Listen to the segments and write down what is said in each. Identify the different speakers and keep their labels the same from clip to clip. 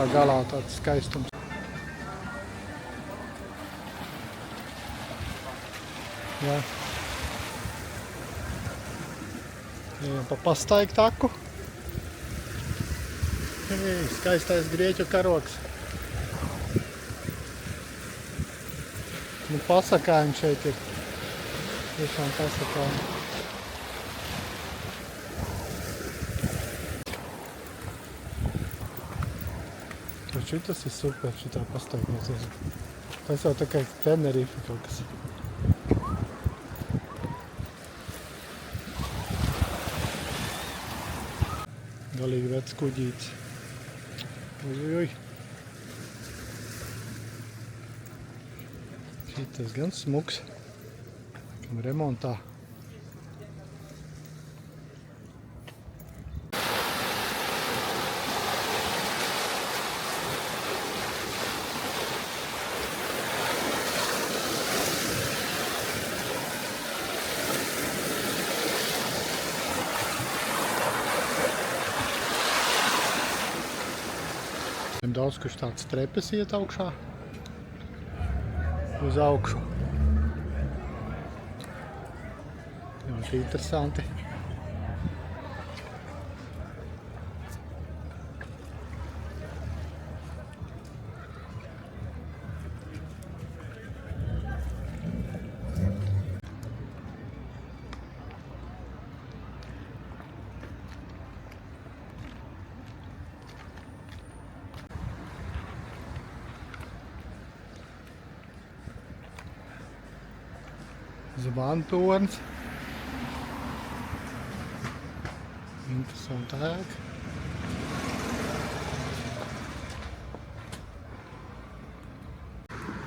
Speaker 1: pašā galā tāds skaistums. Jā. Ejam pa Pastaigu taku. Skaistais grieķu karogs. Nu, pasakājumi šeit ir. Tiešām pasakājumi. Šitas ir super, šitā pastaigāties. Tas jau tā kā Tenerife kaut kas. Galīgi vecs kuģītis. Uj. Šitas gan smuks. Kam remontā. Daudz, kurš tāds trepes iet augšā uz augšu. Ļoti interesanti. Zvantorns. Interesanti ēka.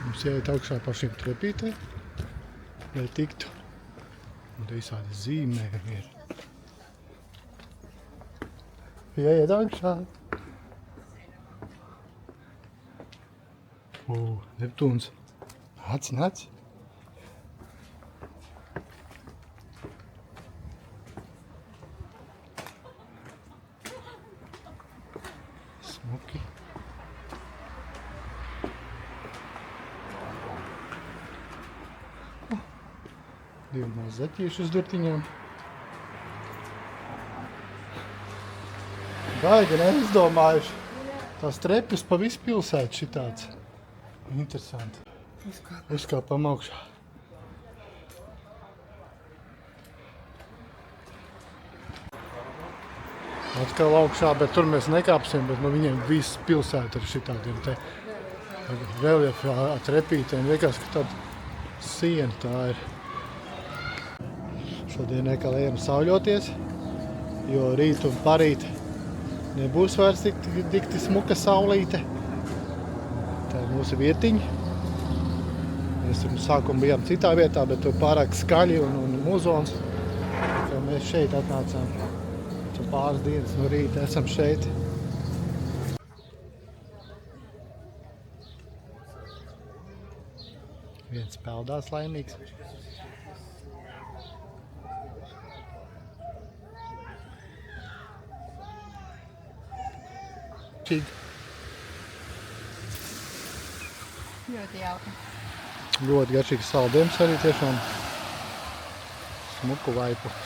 Speaker 1: Mums jāiet augšā pa šīm trepītēm, lai tiktu. Un te visādi zīmējumi ir. Jāiet augšā. Neptūns. Nāc. Smuki. Divi maz zaķīši uz durtiņiem. Baigi neizdomājuši. Tās trepes pa visu pilsētu šitāds. Interesanti. Uzkāpam augšā. Atkal augšā, bet tur mēs nekāpsim, bet no viņiem viss pilsēta ir šitādiem te reljefu trepītēm. Liekas, ka tāda siena tā ir. Šodien nekal ejam sauļoties, jo rīt un parīt nebūs vairs tik smuka saulīte. Tā ir mūsu vietiņa. Mēs sākumā bijām citā vietā, bet tur pārāk skaļi un muzons. Tā mēs šeit atnācām. Pāris dienas no rīta esam šeit. Viens peldās laimīgs. Čīgi.
Speaker 2: Ļoti jauki.
Speaker 1: Ļoti garšīgs saldējums arī tiešām. Smuku vaipu.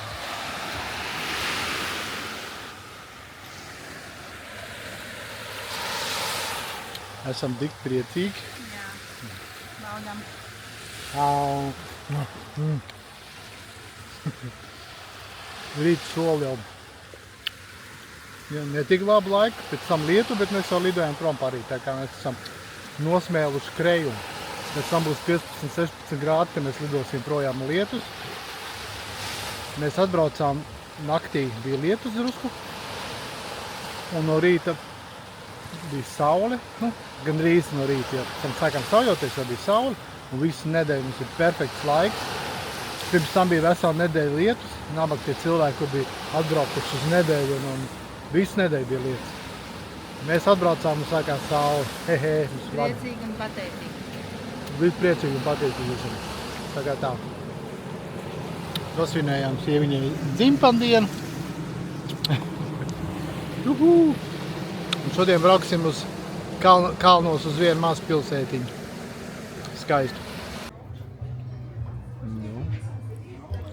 Speaker 1: Esam tik priecīgi.
Speaker 2: Jā, baudam.
Speaker 1: Rīt soli jau. Ja, ne tik labu laiku, pēc tam lietu, bet mēs jau lidojam prom parīt, tā kā mēs esam nosmēluši krejumu. Pēc tam būs 15-16 grādi, kad mēs lidosim projām lietus. Mēs atbraucām naktī, bija lietus drusku, un no rīta bija saule, gandrīz no rīta, ja tam sākām sauļoties, jau bija saule, un visu nedēļu mums ir perfekts laiks. Pirms tam bija vesela nedēļa lietus, nabaga tie cilvēki, kur bija atbraukuši uz nedēļu, un visu nedēļu bija lietus. Mēs atbraucām un sākām saule.
Speaker 2: Priecīgi un pateicīgi.
Speaker 1: Bija priecīgi un pateicīgi visam. Tā kā tā. Nosvinējām sieviņai dzimpandienu. Un šodien brauksim uz kalnos uz vienu mazu pilsētiņu. Skaisti. Nu,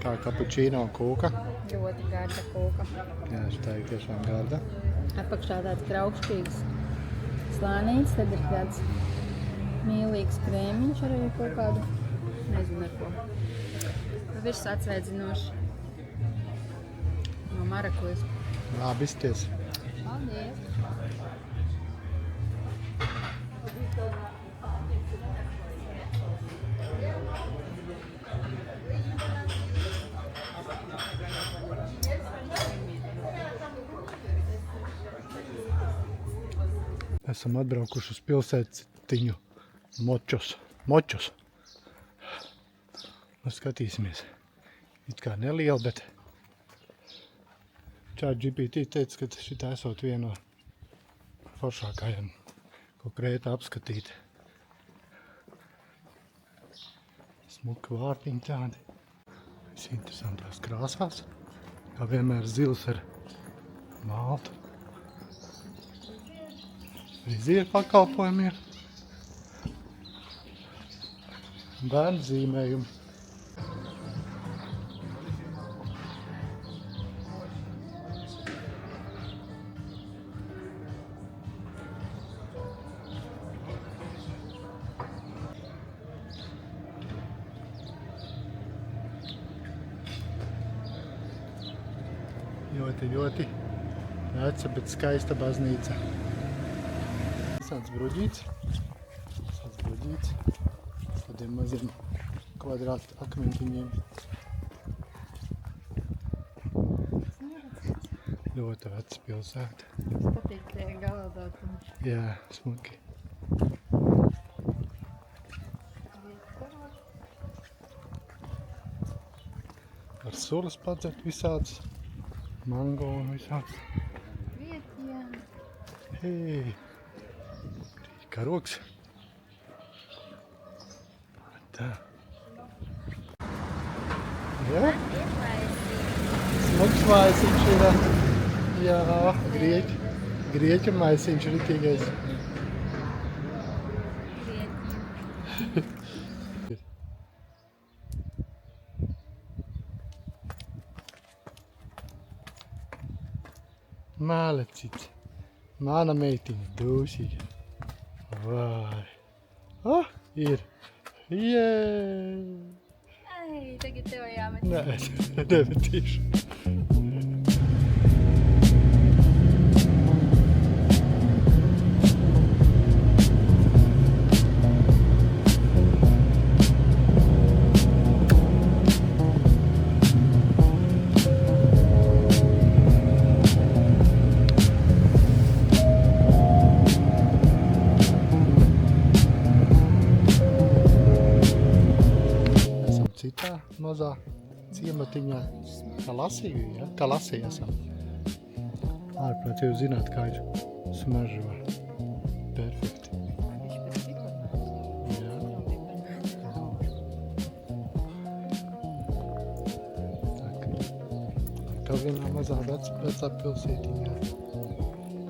Speaker 1: kā kapučīno kūka.
Speaker 2: Ļoti garda kūka.
Speaker 1: Jā, šitā ir tiešām garda.
Speaker 2: Apakšā tāds graukšķīgs slānīts, tad ir tāds mīlīgs krēmiņš arī kaut kādu, nezinu ar ko. Virs atsveidzinoši no marakujas.
Speaker 1: Labi izties.
Speaker 2: Paldies!
Speaker 1: Esam atbraukuši uz pilsētiņu Močus. Nu, skatīsimies. It kā neliela, bet ChatGPT teica, ka šitā esot viena no foršākajiem, ko Krēta apskatīt. Smuki vārtiņi tādi. Viss interesantās krāsās. Kā vienmēr zils ar maltu. Frizieru pakalpojumi ir. Bērnu zīmējumi. Ļoti veca, bet skaista baznīca. Tāds bruģīts. Tādiem maziem kvadrātu akmentiņiem. Ļoti veca pilsēta.
Speaker 2: Patīk tie galvadātumi.
Speaker 1: Jā, smuki. Ar sulas padzert visāds. Mango un visāds.
Speaker 2: Vietjā.
Speaker 1: Hei! Karoks. Tā. Jā? Smuks maisiņš ir. Jā, grieķu maisiņš ir ritīgais. Mālecīts. Mana meitiņa dūšīga. Vai. Ir. Jēj!
Speaker 2: Ai, tagad tev jāmet.
Speaker 1: Nē, nemetīšu. Citā mazā ciematiņā. Kalasiju, ja? Kalasiju esam. Ārprāt jau zināt, kā ir smaržo. Perfekti. Jā. Tak. Kā vienā mazā vecā pilsētiņā.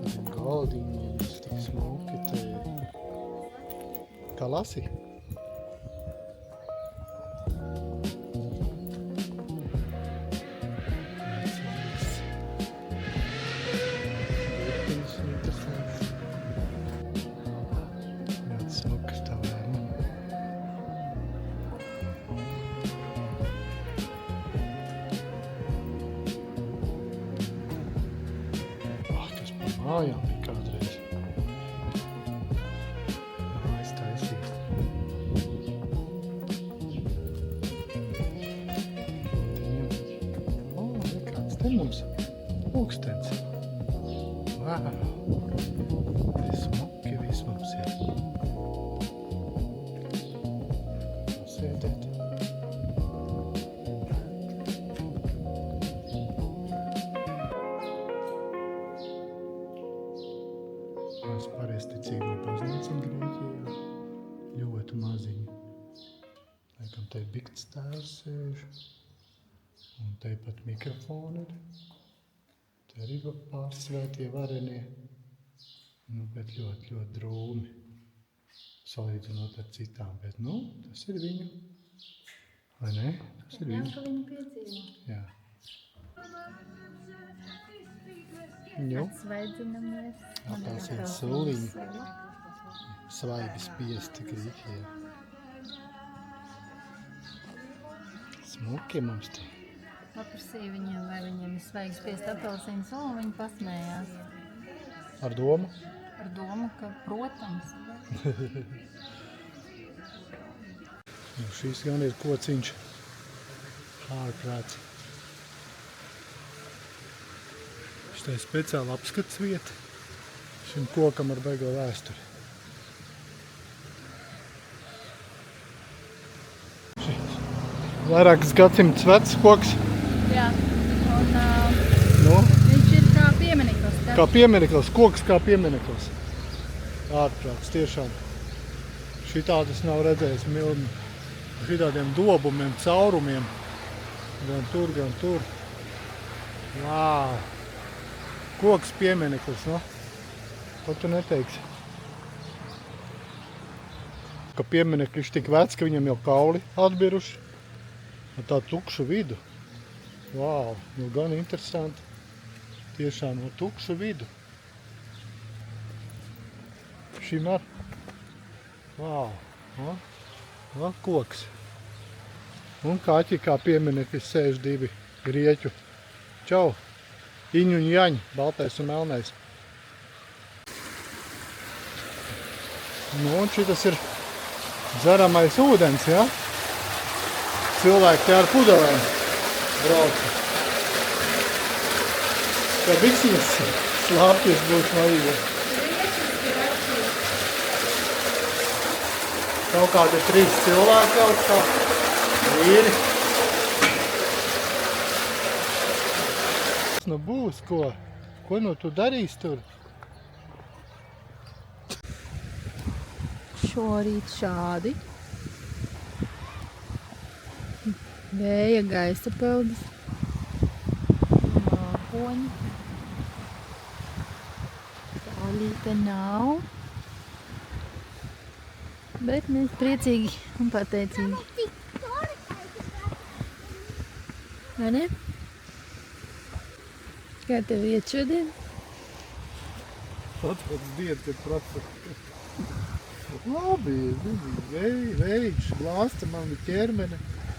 Speaker 1: Tādiem galdiņiem, tik smuki te. Kalasi? Mājām bija kādreiz. Mājas taisīt. Kāds te mums pulkstens. Wow! Smuki viss mums ir. Sēdēt. Mēs pareizticīgo baznīcu Grieķijā. Ļoti maziņi. Laikam te bikts tēvs sēž. Un te pat mikrofoni ir. Te arī pārsvētie varenie. Nu, bet ļoti, ļoti drūmi. Salīdzinot ar citām, bet, nu, tas ir viņu. Vai ne? Tas ir viņu.
Speaker 2: Jā, ka viņi piedzīvo.
Speaker 1: Jā. Nu,
Speaker 2: Atsveidzinamies.
Speaker 1: apelsīnu sūliņu. Svaigi spiesti Grieķijā. Smuki mums te.
Speaker 2: Paprasīju viņiem, vai viņiem ir svaigi spiest apelsīnu sulu, un viņi pasmējās.
Speaker 1: Ar domu?
Speaker 2: Ar domu, ka, protams,
Speaker 1: Nu, šīs gan ir kociņš. Ārprāts. Šitā ir speciāla apskats vieta. Šim kokam ar baigo vēsturi. Šis vairākas gadsimtas vecs koks.
Speaker 2: jā. Un
Speaker 1: Nu,
Speaker 2: viņš ir kā piemineklis.
Speaker 1: kā piemineklis, koks kā piemineklis. Ārprāts, tiešām. Šitādas nav redzējis milni. Šitādiem dobumiem, caurumiem. Gan tur. Vau! Koks piemineklis, no? Ko tu neteiksi? Ka piemineklis tik vecs, ka viņam jau kauli atbiruši. Ar tā tukšu vidu. Vau! Nu gan interesanti. Tiešām no tukšu vidu. Šim ar. Vau! No, koks. Un kaķi kā piemineklis sēž divi grieķu. Čau! Iņu un Jaņi, baltais un melnais. Nu, un šitas ir dzeramais ūdens, ja? Cilvēki te ar pudelēm brauc. Kā biksiņas slāpjas būs no īra. Kaut kādi 3 cilvēki jau kā vīri. Tas nu būs, ko? Ko nu tu darīsi tur?
Speaker 2: Šorīt šādi. Vēja gaisa peldas. Mākoņi. Saulīte nav. Bet mēs priecīgi un pateicīgi. Vai ne? Kā tev iet šodien?
Speaker 1: Tāds diena, kad prasa. Labi, vējš, glāsta mani ķermeni,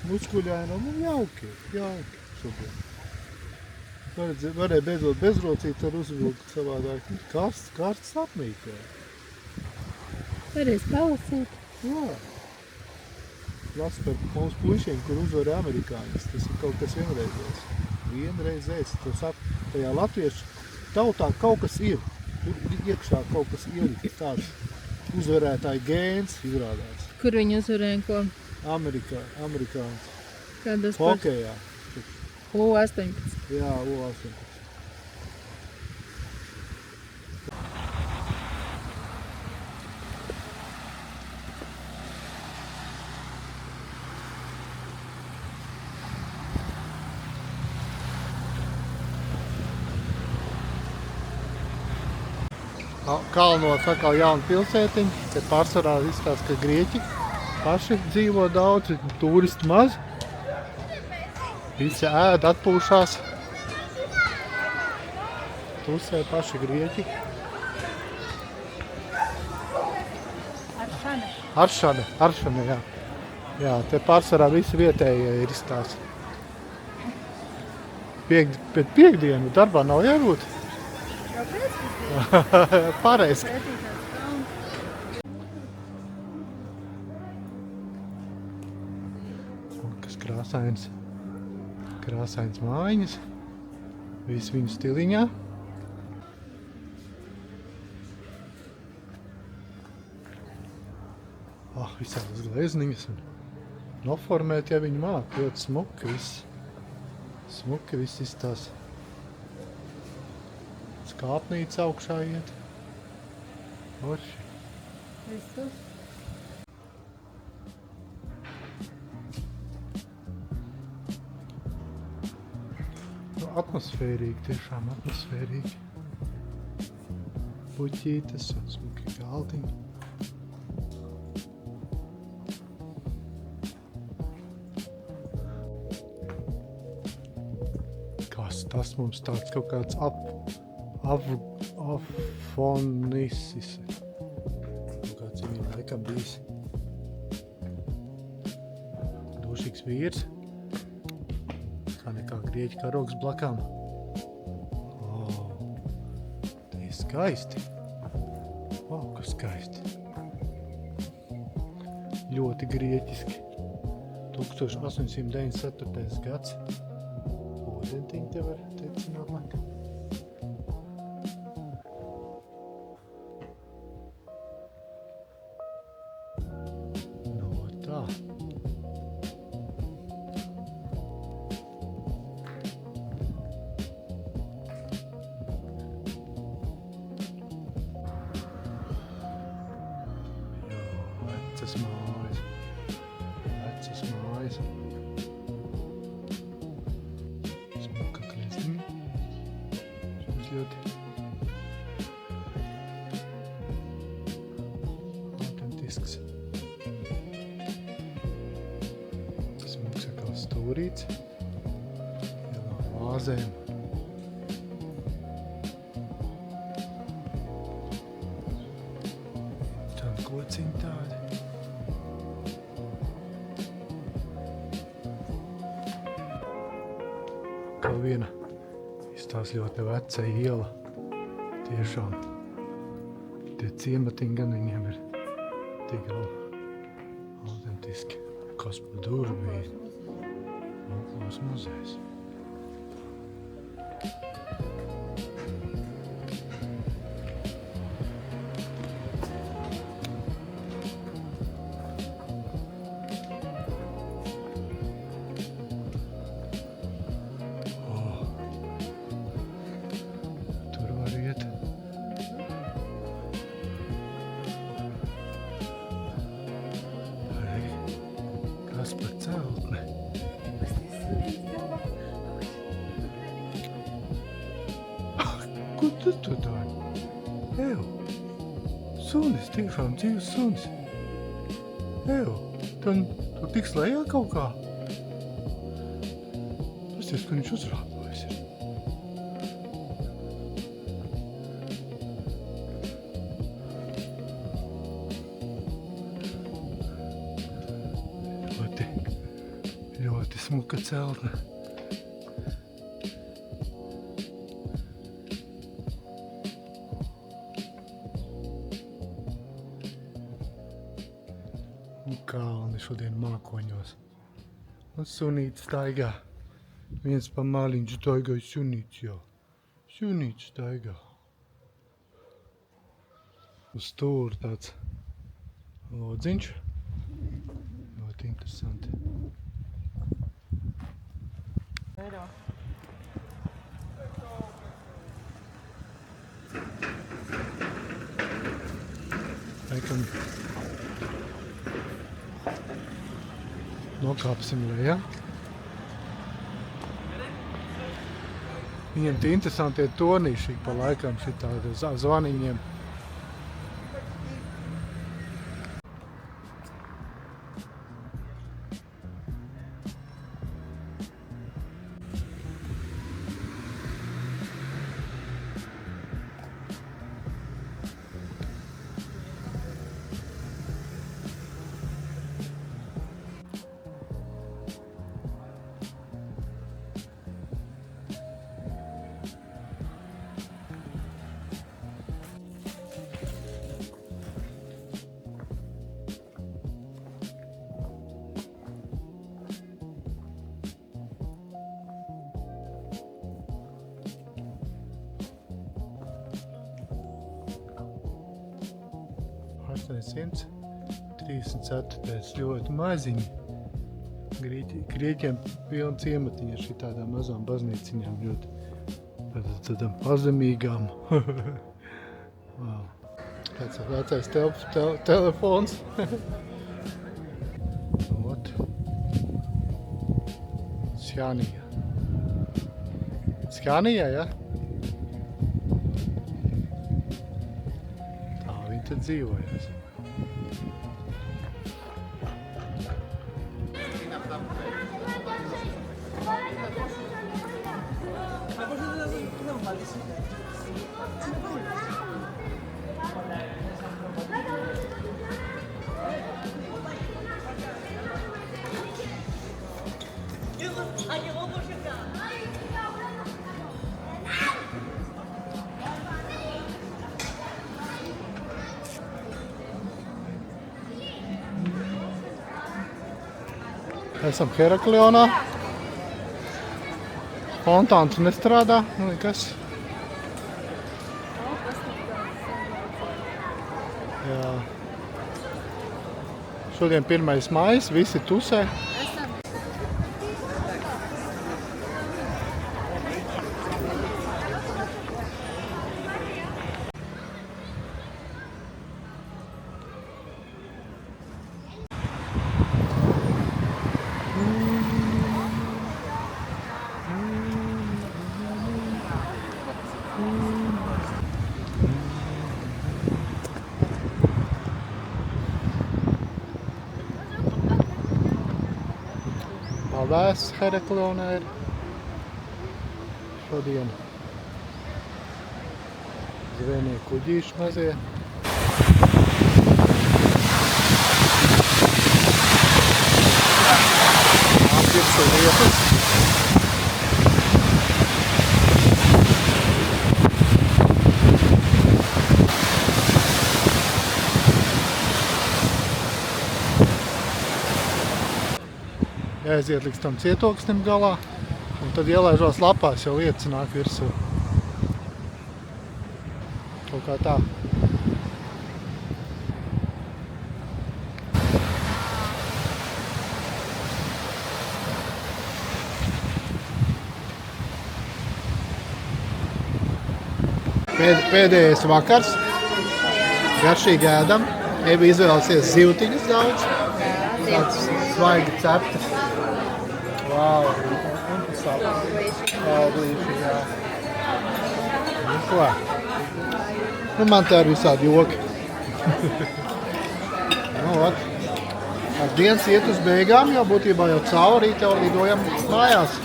Speaker 1: muskuļaina, nu jauki šodien. Varēja beidzot bezrocīt ar uzvilkt savādāk. Karsts apmīkē.
Speaker 2: Varēs palasīt.
Speaker 1: Jā. Lasu par mūsu puišiem, kur uzvarē amerikāņus. Tas ir kaut kas vienreizējs. Tajā latviešu tautā kaut kas ir. Tur iekšā kaut kas ielikts tāds uzvarētāji gēns izrādās.
Speaker 2: Kur viņi uzvarēja ko?
Speaker 1: Amerikāņus.
Speaker 2: Kādos
Speaker 1: Hokejā.
Speaker 2: U18.
Speaker 1: Jā, U18. Kalnos atkal jauna pilsētiņa, te pārsvarā izskatās, ka grieķi paši dzīvo daudz, turisti maz. Visi ēd, atpūšās. Tusē paši grieķi. Aršana, jā. Jā, te pārsvarā visi vietējie ir izstāsti. Pēc piekdienu darbā nav jābūt. Pareizi. Kas krāsains mājiņas. Viss viņu stiliņā. Visādas glezniņas un noformēt, ja viņi māk. Ļoti smuki viss. Smuki viss izstās. Skāpnīca augšā iet. Orši.
Speaker 2: Visus.
Speaker 1: Atmosfērīgi, tiešām atmosfērīgi. puķītes un smuki galdiņi. Kas tas mums tāds kaut kāds afonisis. Kaut kāds viņam laikam bijis. Dušīgs vīrs. Kā nekā grieķu karogs blakām. Te ir skaisti. Kas skaisti. Ļoti grieķiski. 1894. gads. Ūdentiņi te var teicināt laikam. No tā. Vecas mājas. Vecas mājas. Smuka kliestiņa. Šis ļoti autentisks. Smuks atkal stūrīts. Lielām vāzēm. Tādi kociņi tādi. Kā viena izstās ļoti veca iela. Tiešām tie ciematiņi gan viņiem ir tik autentiski. Kas pa duru bija? Mūklos muzejs. Tur var iet. Ai, kas pa celtne? Ko tu tur dari? Ew! Sunis, tiešām dzīves sunis. Ew! Tu tiks lejā kaut kā? Pasties, ka viņš uzrāpojas ir. Ļoti smuka celtne. Un kalni šodien mākoņos. Un sunīts staigā. Viens pa māliņš staigā sunīts jau. Sunīts staigā. Uz stūra tāds lodziņš. Ļoti interesanti. Laikam nokāpsim lejā. Viņiem tie interesantie tonīši pa laikam šitādi zvaniņiem. Simts 34. ļoti maziņi. Grieķiem pilna ciematiņa ar šitādām mazām baznīciņām, ļoti tādām pazemīgām. Wow. Tāds vecais telefons. Ot. Sjanija. Sjanija, ja? dzīvojas. Esam Heraklionā. Fontāns nestrādā, nu nekas. Jā. Šodien 1. maijs, visi tusē. Paldies, Heraklionā ir šodien zvejnie kuģīši mazie. Apģiršu lietas. Jāaiziet līdz tam cietoksnim galā, un tad ielaižos lapās, jau lietas nāk virsū. Kaut kā tā. Pēdējais vakars. Garšīgi ēdam. Evi izvēlēsies zivtiņas daudz. Tāds svaigi ceptas. Vau, un glīši, jā. Nu ko? Nu, man tā ir visādi joki. Nu, ot. Tās dienas iet uz beigām, jau būtībā jau cauri, jau lidojam mājās.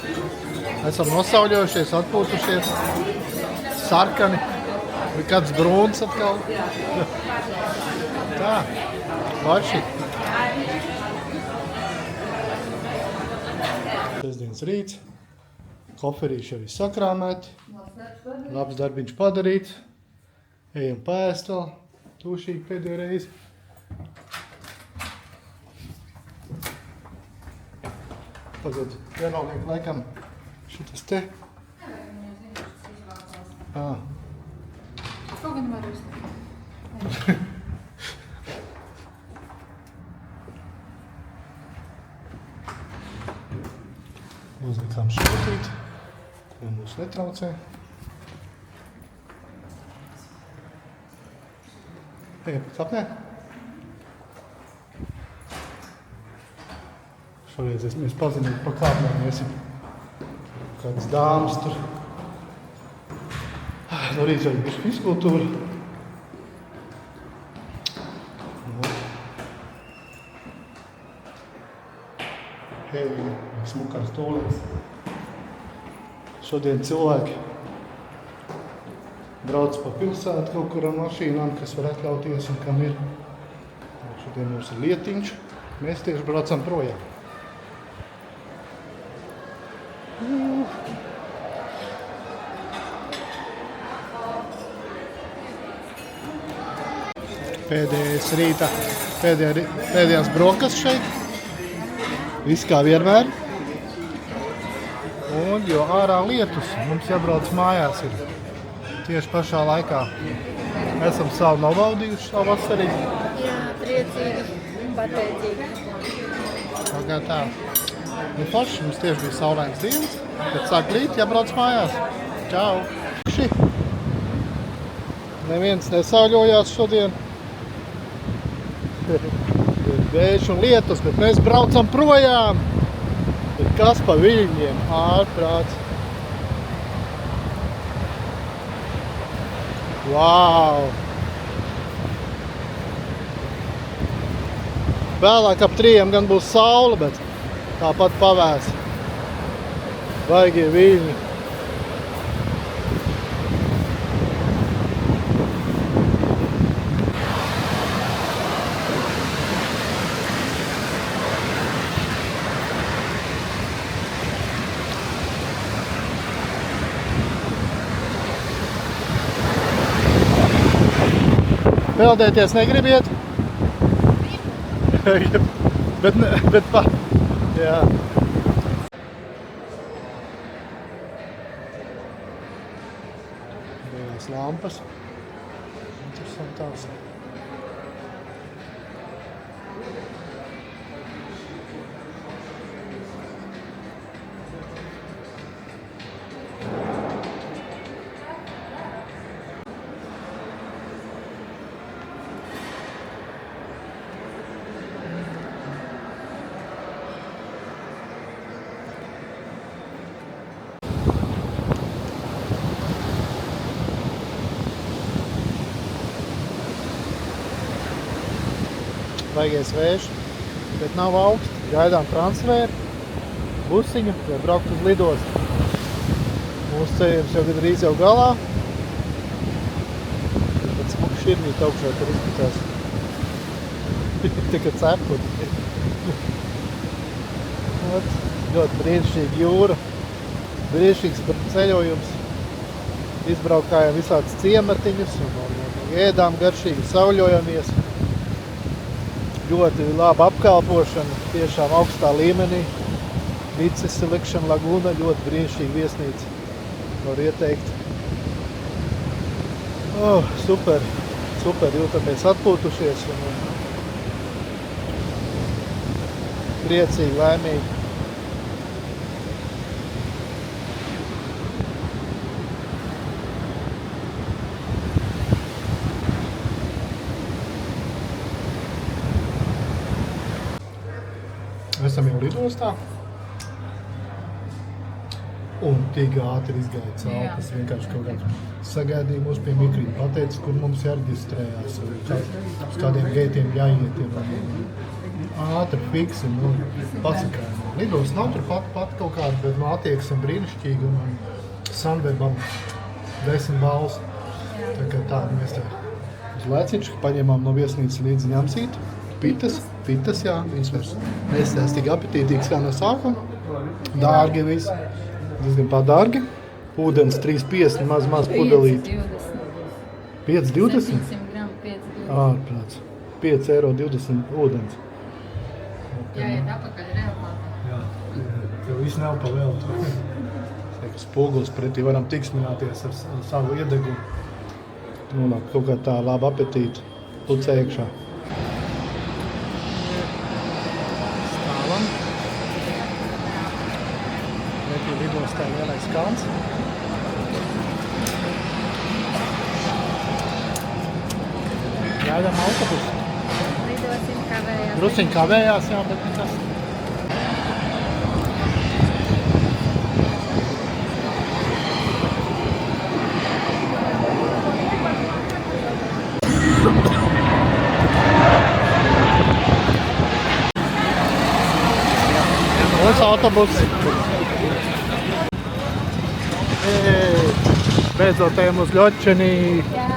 Speaker 1: Esam nosauļojušies, atpūtušies. Sarkani. Vai kāds brūns atkal. Tā, baši. Sestdienas rīts, koferīši jau ir sakrāmēti, labs darbiņš padarīts, ejam paēst vēl, tūšīgi pēdējo reizi. Tagad vienolīgi laikam šitas te.
Speaker 2: Kaut gan var uzstāt.
Speaker 1: Uzlikām šūtīt, lai mūs netraucē. Ejam, sapnē. Šoreiz mēs pazinīt pa kāpnēm iesim. Kādas dāmas tur. No rīta jau būs fiskultūra. Hei, smukās tūlēs. Šodien cilvēki brauc pa pilsētu kaut kur ar mašīnām, kas var atļauties un kam ir. Šodien mums ir lietiņš, mēs tieši braucam projām. Pēdējais rīta, pēdējās brokas šeit. Viss kā vienmēr. Un jo ārā lietus, mums jābrauc mājās ir tieši pašā laikā. Esam savu nobaudījuši savu vasarību.
Speaker 2: Jā, priecīgi, pateicīgi.
Speaker 1: Tā tā. Nu forši, mums tieši bija saulains dienas. Kad sāk līt, jābrauc mājās. Čau! Neviens nesauļojās šodien. Vējš un lietus, bet mēs braucam projām. Bet kas pa viļņiem? Ārprāts. Vau! Vēlāk ap 3 gan būs saule, bet tāpat pavēs. Vaigie viļņi. Peldēties negribiet? bet pa... Jā. Bijās lampas. Interesantās. Baigais vējš, bet nav augsts. Gaidām transferu, busiņu, lai braukt uz lidostu. Mūsu ceļojums jau gandrīz jau galā. Pat smuka širmīt augšā, tur izskatās. Tikai ceput. Ļoti brīnišķīga jūra. Brīnišķīgs ceļojums. Izbraukājām visādas ciematiņus un ēdām garšīgi, sauļojamies. Ļoti laba apkalpošana, tiešām augstā līmenī. Vices Selection Laguna, ļoti brīnišķīga viesnīca. Var ieteikt. Super, jūtamies atpūtušies un priecīgi, laimīgi. Esam jau lidostā. Un tik ātri izgāja cauri, tas vienkārši kaut kāds sagaidīja mūs pie mikrīna, pateica, kur mums jāreģistrējās, uz kādiem geitiem jāiet. Ātri, fiksi, pasakājām. Lidosts nav tur pat kaut kāda, bet attieksme brīnišķīga un Sunwebam 10 balvas. Tā kā tāda mēs tā uz lēciņš, paņēmām no viesnīcas līdzi ņemsīt. Pitas, jā, viņas vairs nesēs tik apetītīgs kā no sākuma. Dārgi viss, diezgan padārgi. Ūdens 3,50, maz pudelīti. 5,20?
Speaker 2: 700 gramu, 5,20.
Speaker 1: Ārprāts. 5,20 € ūdens.
Speaker 2: Jāiet apakaļ reālā.
Speaker 1: Jā, tev viss nav pa veltu. Spogulis pretī varam tiksmināties ar savu iedegumu. Nonāk kaut kā tā laba apetīta. Pucē iekšā. Lidostā lielais kalns. Gaidām autobusu.
Speaker 2: Lidosim kavējās.
Speaker 1: Drusiņ kavējās, jā, bet nekas. Mūsu autobuss. Beidzot ejam uz Ļočenī.
Speaker 2: Jā.